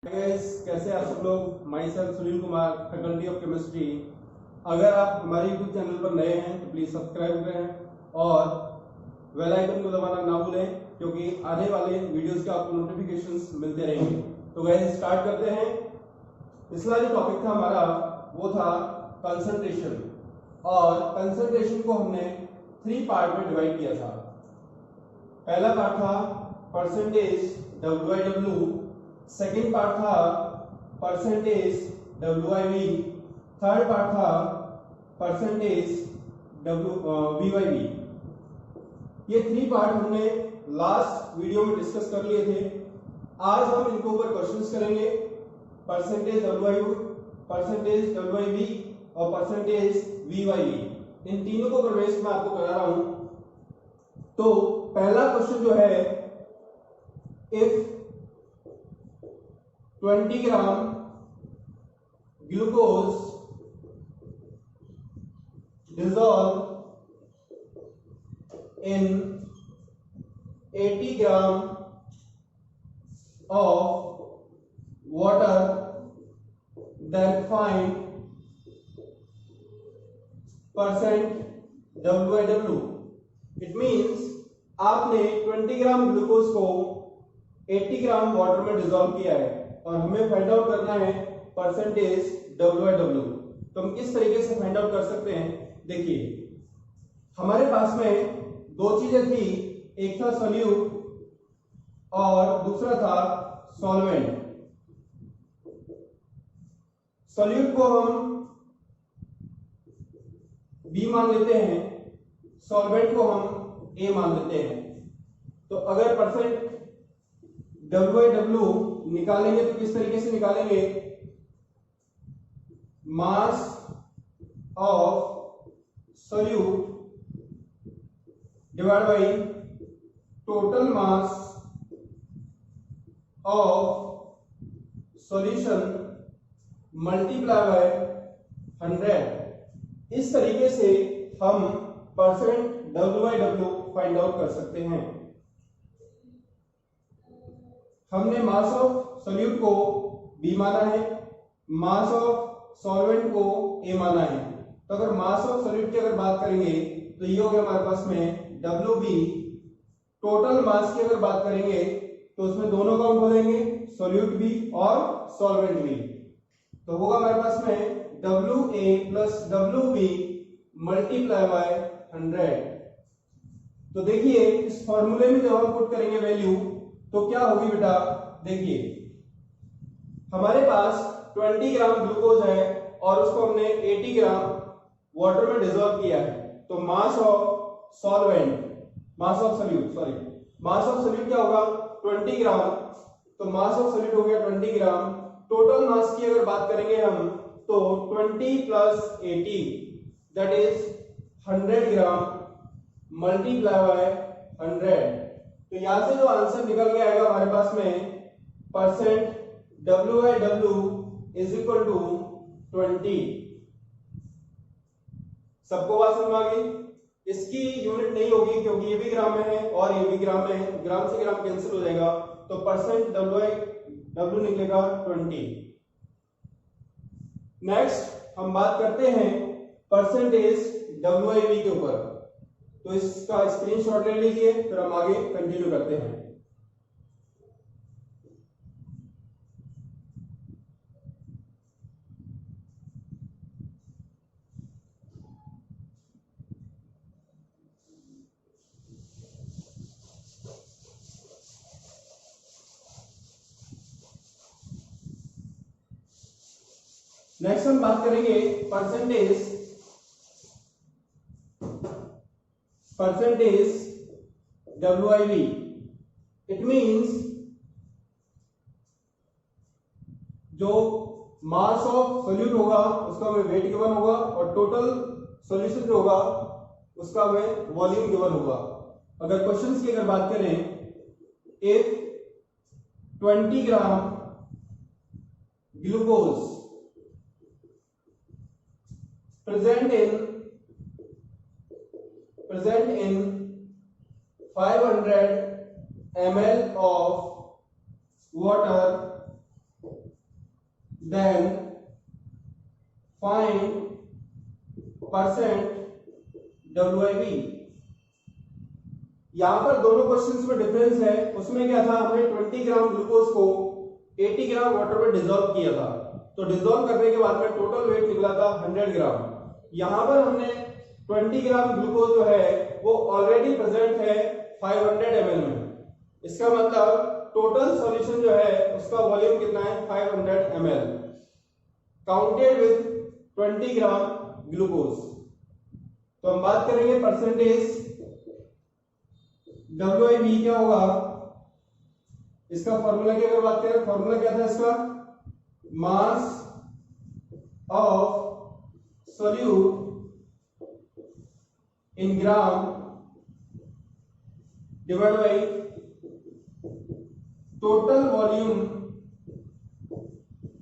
Guys, कैसे आप सब लोग। My self Sunil Kumar, faculty of chemistry. अगर आप हमारे यूट्यूब चैनल पर नए हैं तो प्लीज सब्सक्राइब करें और बेल आइकन को दबाना ना भूलें, क्योंकि आने वाले वीडियोस के आपको नोटिफिकेशंस मिलते रहेंगे। तो गाइस स्टार्ट करते हैं। पिछला जो टॉपिक था हमारा वो था कंसंट्रेशन, और कंसंट्रेशन को हमने 3 पार्ट में डिवाइड किया था। पहला पार्ट था परसेंटेज WIW, सेकेंड पार्ट था परसेंटेज WIV, थर्ड पार्ट था परसेंटेज VYV। ये 3 पार्ट हमने लास्ट वीडियो में डिस्कस कर लिए थे। आज हम इनके ऊपर क्वेश्चंस करेंगे। परसेंटेज WIV, परसेंटेज WIV और परसेंटेज VYV, इन तीनों को प्रवेश में आपको करा रहा हूं। तो पहला क्वेश्चन जो है, if 20 gram glucose dissolve in 80 gram of water, then find percent WIW। It means आपने 20 ग्राम ग्लूकोज को 80 ग्राम वाटर में डिसॉल्व किया है और हमें फाइंड आउट करना है परसेंटेज WIW। तो हम किस तरीके से फाइंड आउट कर सकते हैं, देखिए हमारे पास में 2 चीजें थी, एक था सोल्यूट और दूसरा था सॉल्वेंट। सोल्यूट को हम B मान लेते हैं, सॉल्वेंट को हम A मान लेते हैं। तो अगर परसेंट WIW निकालेंगे तो किस तरीके से निकालेंगे, mass of solute divide by total mass of solution multiply by 100। इस तरीके से हम परसेंट WIW फाइंड आउट कर सकते हैं। हमने मास ऑफ सोल्यूट को B माना है, मास ऑफ सॉल्वेंट को A माना है। तो अगर मास ऑफ सोल्यूट की अगर बात करेंगे तो ये हो गया हमारे पास में WB। टोटल मास की अगर बात करेंगे तो उसमें दोनों काउंट हो जाएंगे, सोल्यूट भी और सॉल्वेंट भी। तो होगा हमारे पास में WA plus WB multiply by 100। तो देखिए इस फॉर्मूले में जब हम पुट करेंगे वैल्यू तो क्या होगी बेटा, देखिए हमारे पास 20 ग्राम ग्लूकोज है और उसको हमने 80 ग्राम वाटर में डिसॉल्व किया है। तो मास of solvent, mass of solute, sorry mass of solute क्या होगा 20 ग्राम। तो मास ऑफ सोल्यूट हो गया 20 ग्राम। टोटल मास की अगर बात करेंगे हम तो 20 plus 80 that is 100 gram multiply by 100। तो यहां से जो आंसर निकल के आएगा हमारे पास में percent WIW is equal to 20। सबको बात समझ आ गई। इसकी यूनिट नहीं होगी क्योंकि ये भी ग्राम में है और ये भी ग्राम में है, ग्राम से ग्राम कैंसिल हो जाएगा। तो परसेंट WIW निकलेगा 20। नेक्स्ट हम बात करते हैं परसेंटेज WIV के ऊपर। तो इसका स्क्रीनशॉट ले लीजिए, फिर हम आगे कंटिन्यू करते हैं। नेक्स्ट हम बात करेंगे परसेंटेज WIV। इट मींस जो मास ऑफ सोल्यूट होगा उसका हमें वेट गिवन होगा और टोटल सॉल्यूशन जो होगा उसका हमें वॉल्यूम गिवन होगा। अगर क्वेश्चंस की अगर बात करें, if 20 gram glucose present in 500 ml of water then find percent WIV। यहां पर दोनों क्वेश्चंस में डिफरेंस है। उसमें क्या था, हमने 20 ग्राम ग्लूकोज को 80 ग्राम वाटर में डिसॉल्व किया था, तो डिसॉल्व करने के बाद में टोटल वेट निकला था 100 ग्राम। यहां पर हमने 20 ग्राम ग्लूकोज जो है वो ऑलरेडी प्रेजेंट है 500 ml में। इसका मतलब टोटल सॉल्यूशन जो है उसका वॉल्यूम कितना है, 500 ml counted with 20 gram glucose. तो हम बात करेंगे परसेंटेज WIV क्या होगा। इसका फॉर्मूला की अगर बात करें, फॉर्मूला क्या था इसका, mass of solute in gram divide by total volume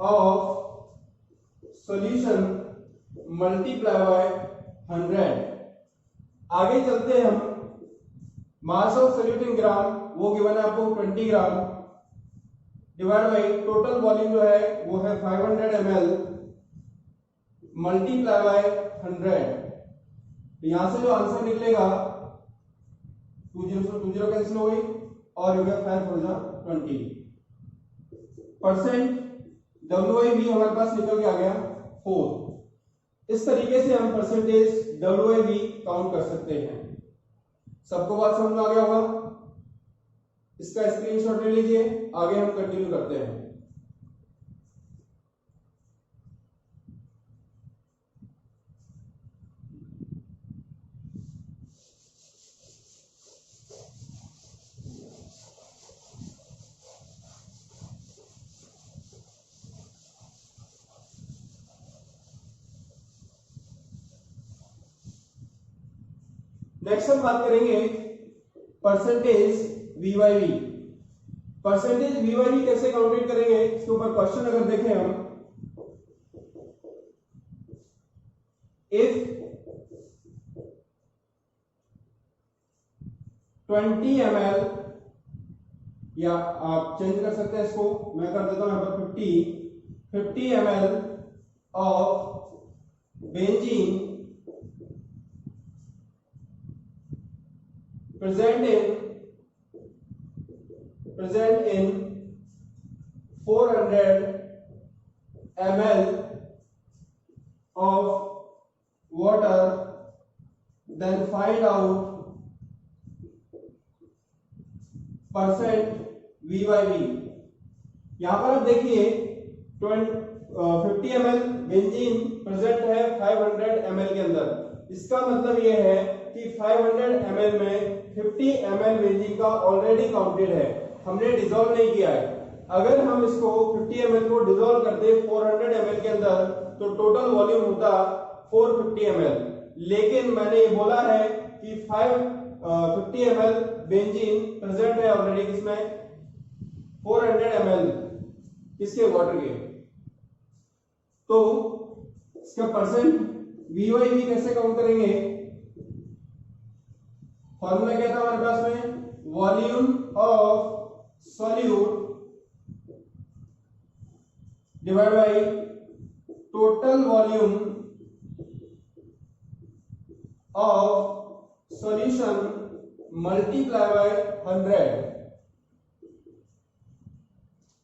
of solution multiply by 100। आगे चलते हैं हम, मास ऑफ सोल्यूट इन ग्राम वो गिवन है आपको 20 gram divide by total volume जो है वो है 500 ml मल्टीप्लाई बाय 100। तो यहां से जो आंसर निकलेगा 20 से 20 कैंसिल हो गई और हो गया 5 4 जा 20 परसेंट। WIV हमारे पास निकल के आ गया 4। इस तरीके से हम परसेंटेज WIV काउंट कर सकते हैं। सबको बात समझ में आ गया होगा। इसका स्क्रीनशॉट ले लीजिए, आगे हम कंटिन्यू करते हैं। नेक्स्ट हम बात करेंगे परसेंटेज VYV। परसेंटेज VYV कैसे काउंटेड करेंगे, इसके ऊपर क्वेश्चन अगर देखें हम, इफ 20 ml, या आप चेंज कर सकते हैं इसको, मैं कर देता हूं यहां पर 50 ml of benzene present in 400 ml of water, then find out percent VYV। यहां पर आप देखिए 50 ml बेंजीन प्रेजेंट है 500 ml के अंदर। इसका मतलब यह है कि 500 ml में 50 ml बेंजीन का ऑलरेडी काउंटेड है, हमने डिसॉल्व नहीं किया है। अगर हम इसको 50 ml को डिसॉल्व करते 400 ml के अंदर तो टोटल वॉल्यूम होता 450 ml। लेकिन मैंने ये बोला है कि 50 ml बेंजीन प्रेजेंट है ऑलरेडी किसमें, 400 ml किसके, वाटर के। तो इसका परसेंट VYV कैसे काउंट करेंगे, फॉर्मूला क्या था हमारे पास में, volume of solute divide by total volume of solution multiply by 100।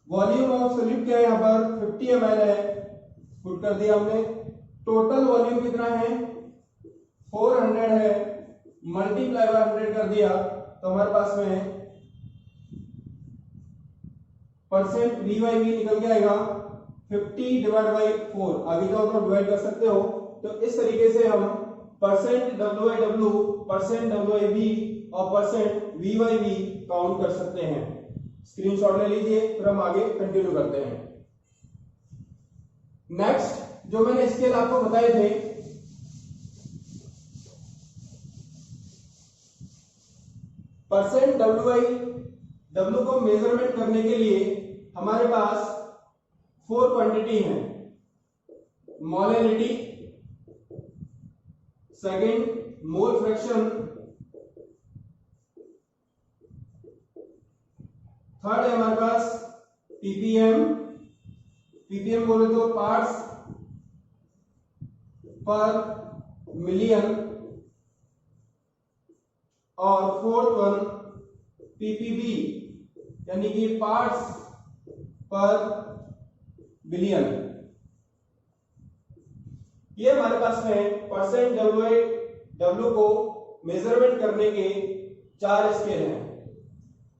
Volume of solute क्या है, यहां पर 50 ml है, पुट कर दिया हमने। टोटल वॉल्यूम कितना है, 400 है, मल्टीप्लाई बाय 100 कर दिया, तो हमारे पास में परसेंट VYV निकल के आएगा 50 डिवाइड बाई 4। आगे जाओ तो डिवाइड कर सकते हो। तो इस तरीके से हम परसेंट WIW, परसेंट WIV और परसेंट VYV काउंट कर सकते हैं। स्क्रीनशॉट ले लीजिए, फिर हम आगे कंटिन्यू करते हैं। नेक्स्ट जो मैंने स्केल आपको बताए थे, परसेंट W को मेजरमेंट करने के लिए हमारे पास 4 क्वांटिटी हैं, molality, second mole fraction, third है हमारे पास ppm, ppm बोले तो पार्ट्स पर मिलियन, और फोर्थ वन ppb यानी कि पार्ट्स पर बिलियन। ये हमारे पास में परसेंट डब्ल्यू को मेजरमेंट करने के 4 स्केल हैं।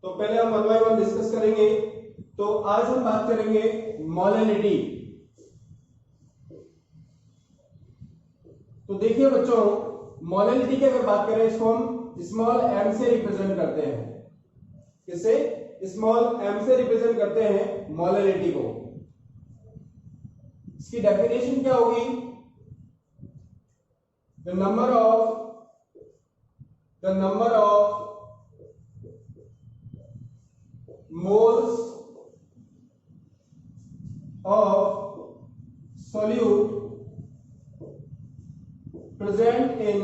तो पहले हम वन बाय वन डिस्कस करेंगे। तो आज हम बात करेंगे मोलैलिटी। तो देखिए बच्चों, मोलैलिटी की अगर बात करें, इसको हम स्मॉल m से रिप्रेजेंट करते हैं। किससे? स्मॉल m से रिप्रेजेंट करते हैं मोलैलिटी को। इसकी डेफिनेशन क्या होगी? The number of moles of solute present in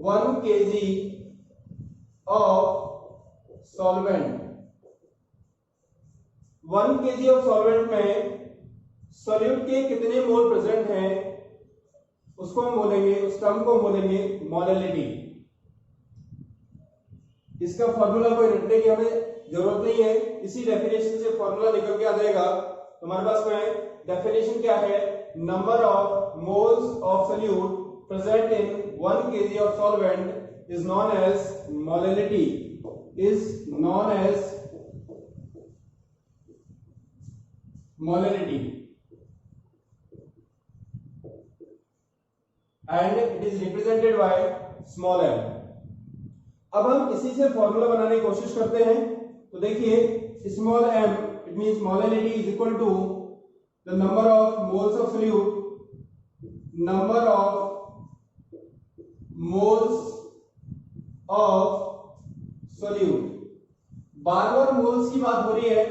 1 kg of solvent। 1 kg of solvent में सॉल्यूट के कितने मोल प्रेजेंट हैं, उसको हम बोलेंगे, उस टर्म को बोलेंगे मोलैलिटी। इसका फॉर्मूला कोई रटने की हमें जरूरत नहीं है, इसी डेफिनेशन से फॉर्मूला निकल के आ जाएगा। तो हमारे पास में डेफिनेशन क्या है? Number of moles of solute present in 1 kg of solvent is known as molality, and it is represented by small m। अब हम इसी से फॉर्मूला बनाने की कोशिश करते हैं। तो देखिए, small m it means molality is equal to the number of moles of solute, number of moles of solute. बार बार मोल्स की बात हो रही है,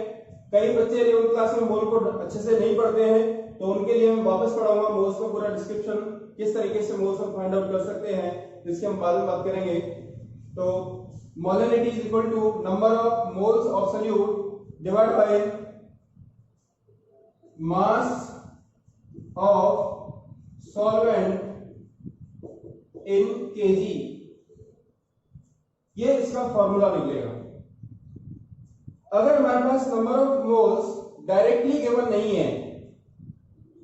कई बच्चे 11th क्लास में मोल को अच्छे से नहीं पढ़ते हैं, तो उनके लिए मैं वापस पढ़ाऊंगा मोल्स का पूरा डिस्क्रिप्शन, किस तरीके से मोल्स हम फाइंड आउट कर सकते हैं, जिसकी हम बाद में बात करेंगे। तो molality is equal to number of moles of solute divide by mass of solvent in KG. ये इसका फॉर्मूला निकलेगा। अगर हमारे पास number of moles directly given नहीं है,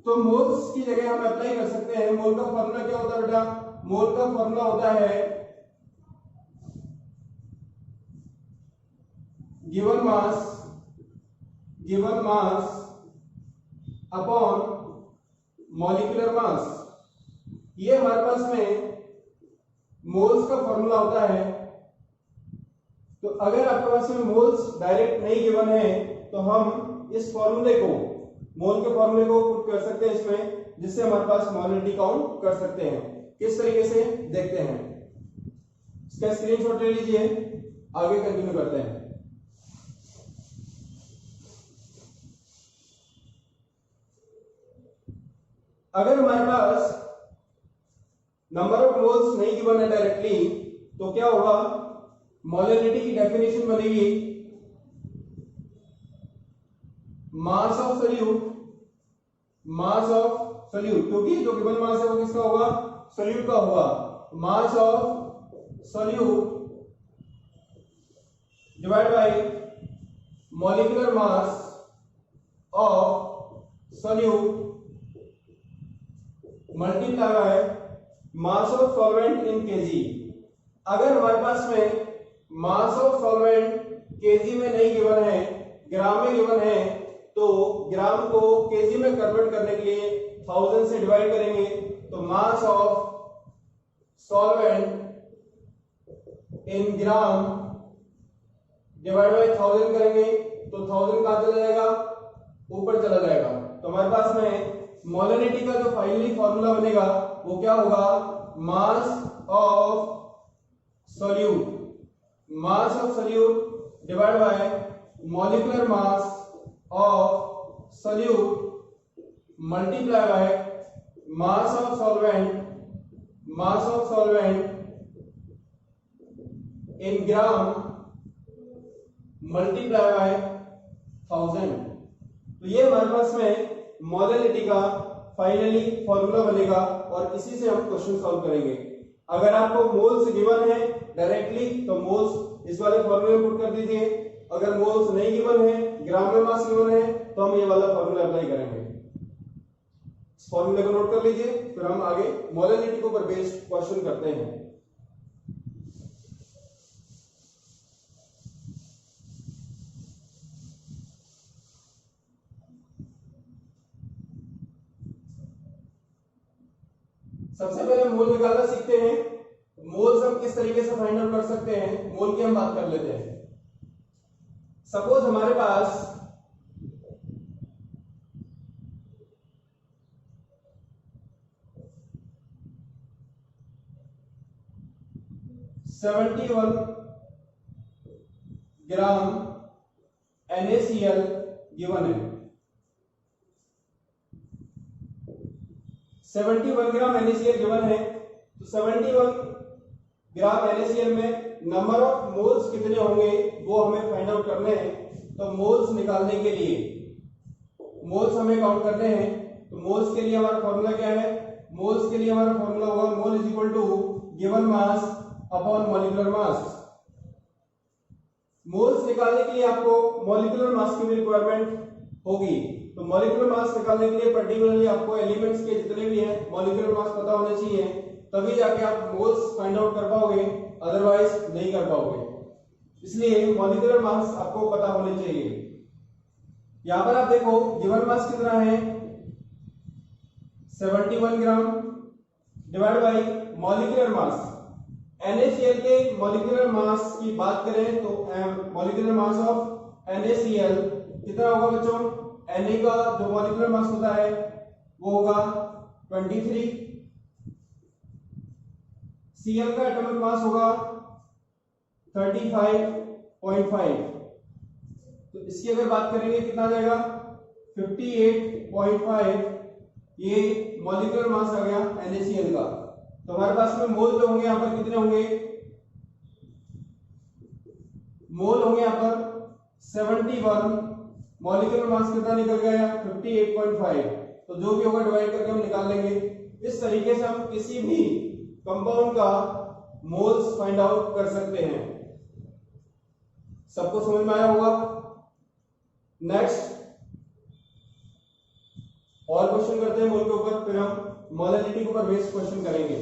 तो मोल्स की जगह हम अप्लाई कर सकते हैं। मोल का फॉर्मूला क्या होता है बेटा? मोल का फॉर्मूला होता है गिवन मास अपॉन मॉलिक्यूलर मास। ये हमारे पास में मोल्स का फॉर्मूला होता है। तो अगर आपके पास में मोल्स डायरेक्ट नहीं गिवन है, तो हम इस फॉर्मूले को, मोल के फॉर्मूले को पुट कर सकते हैं इसमें, जिससे हमारे पास मोलैलिटी काउंट कर सकते हैं। किस तरीके से देखते हैं, इसका स्क्रीनशॉट ले लीजिए, आगे कंटिन्यू करते हैं। अगर हमारे पास नंबर ऑफ मोल्स नहीं गिवन है डायरेक्टली, तो क्या होगा? मोलैलिटी की डेफिनेशन बनेगी मास ऑफ सॉल्यूट, क्योंकि जो गिवन मास है वो किसका होगा? सॉल्यूट का होगा। Mass of solute divide bye molecular mass of solute multiply by mass of solvent in KG. अगर हमारे पास में मास ऑफ सॉल्वेंट केजी में नहीं गिवन है, ग्राम में गिवन है, तो ग्राम को केजी में कन्वर्ट करने के लिए 1000 से डिवाइड करेंगे। तो मास of solvent in gram divide by 1000 करेंगे, तो 1000 कहां चला जाएगा? ऊपर चला जाएगा। तो हमारे पास में मोलैलिटी का जो फाइनली फॉर्मूला बनेगा वो क्या होगा? Mass of solute divide bye molecular mass of solute multiply by mass of solvent in gram multiply by 1000। तो ये हमारे पास में मोलैलिटी का फाइनली फॉर्मूला बनेगा और इसी से हम क्वेश्चन सॉल्व करेंगे। अगर आपको मोल्स गिवन है डायरेक्टली तो मोल्स इस वाले फॉर्मूले में पुट कर दीजिए, अगर मोल्स नहीं गिवन है, ग्राम में मास गिवन है, तो हम ये वाला फॉर्मूला अप्लाई करेंगे। इस फॉर्मूले को नोट कर लीजिए, फिर हम आगे मोलैलिटी के ऊपर बेस्ड क्वेश्चन करते हैं। सबसे पहले मोल निकालना सीखते हैं। मोल्स हम किस तरीके से फाइंड आउट कर सकते हैं, मोल की हम बात कर लेते हैं। सपोज हमारे पास (71 ग्राम NaCl गिवन है। 71 ग्राम NaCl गिवन है, तो 71 ग्राम NaCl में नंबर ऑफ मोल्स कितने होंगे वो हमें फाइंड आउट करने हैं। तो मोल्स निकालने के लिए मोल्स हमें काउंट करने हैं। तो मोल्स के लिए हमारा फॉर्मूला क्या है? मोल्स के लिए हमारा फॉर्मूला होगा mole is equal to given mass upon molecular mass. Moles निकालने के लिए आपको मॉलिक्यूलर मास की भी रिक्वायरमेंट होगी। तो मॉलिक्यूलर मास निकालने के लिए पर्टिकुलरली आपको एलिमेंट्स के जितने भी हैं मॉलिक्यूलर मास पता होने चाहिए, तभी जाके आप मोल्स फाइंड आउट कर पाओगे, अदरवाइज नहीं कर पाओगे। इसलिए मॉलिक्यूलर मास आपको पता होने चाहिए। यहां पर आप देखो गिवन मास कितना है 71 gram divide by molecular mass. NaCl के मॉलिक्यूलर मास की बात करें तो मॉलिक्यूलर मास ऑफ NaCl कितना होगा बच्चों? Na का जो मॉलिक्यूलर मास होता है वो होगा 23, Cl का एटॉमिक मास होगा 35.5। तो इसकी अगर बात करेंगे कितना आ जाएगा 58.5, ये मॉलिक्यूलर मास आ गया NaCl का। तो हमारे पास में मोल जो होंगे यहाँ पर कितने होंगे? मोल होंगे यहाँ पर 71, मॉलिक्यूलर मास कितना निकल गया 58.5। तो जो भी होगा डिवाइड करके हम निकाल लेंगे। इस तरीके से हम किसी भी कंपाउंड का मोल्स फाइंड आउट कर सकते हैं। सबको समझ में आया होगा? नेक्स्ट और क्वेश्चन करते हैं मोल के ऊपर, फिर हम मोलैलिटी के ऊपर बेस्ड क्वेश्चन करेंगे।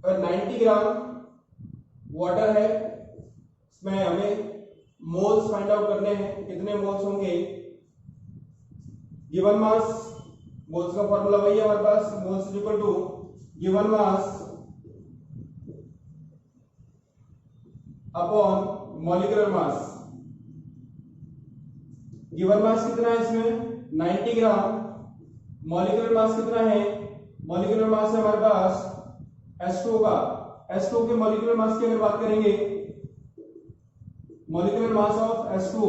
अगर 90 ग्राम वाटर है, इसमें हमें मोल्स फाइंड आउट करने हैं, कितने मोल्स होंगे। गिवन मास, मोल्स का फॉर्मूला वही है हमारे पास, moles equal to given mass upon molecular mass. Given mass कितना है इसमें 90 ग्राम, मॉलिक्यूलर मास कितना है? मॉलिक्यूलर मास है हमारे पास H2 का। H2 के मॉलिक्यूलर मास की अगर बात करेंगे, molecular mass of H2,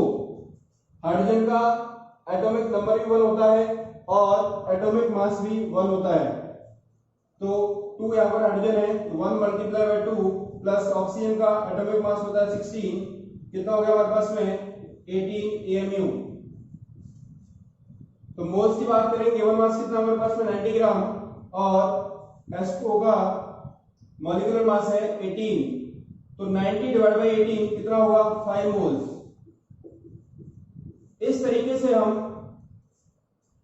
hydrogen का एटॉमिक नंबर भी 1 होता है और एटॉमिक मास भी 1 होता है। तो 2 यहाँ पर हाइड्रोजन है, 1 मल्टीप्लाई बाय 2 प्लस ऑक्सीजन का एटॉमिक मास होता है 16, कितना हो गया हमारे पास में 18 AMU। तो मोल्स की बात करेंगे, गिवन मास कितना हमारे पास में 90 ग्राम और H2 का मॉलिक्यूलर मास है 18, तो 90 डिवाइड बाय 18 कितना होगा 5 मोल्स। इस तरीके से हम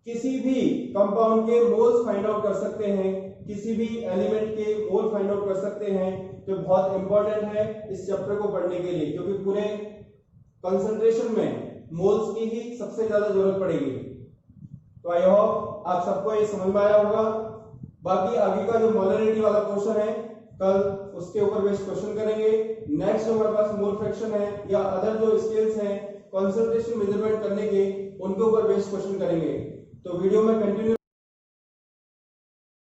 किसी भी कंपाउंड के मोल्स फाइंड आउट कर सकते हैं, किसी भी एलिमेंट के मोल फाइंड आउट कर सकते हैं, जो बहुत इंपॉर्टेंट है इस चैप्टर को पढ़ने के लिए, क्योंकि पूरे कंसंट्रेशन में मोल्स की ही सबसे ज्यादा जरूरत पड़ेगी। तो आई होप आप सबको ये समझ में आया होगा। बाकी आगे का जो मोलैलिटी वाला क्वेश्चन है कल उसके ऊपर बेस्ड क्वेश्चन करेंगे। नेक्स्ट जो हमारे पास मोल फ्रैक्शन है या अदर जो स्केल्स हैं कंसंट्रेशन मेजरमेंट करने के, उनके ऊपर बेस्ड क्वेश्चन करेंगे। तो वीडियो में कंटिन्यू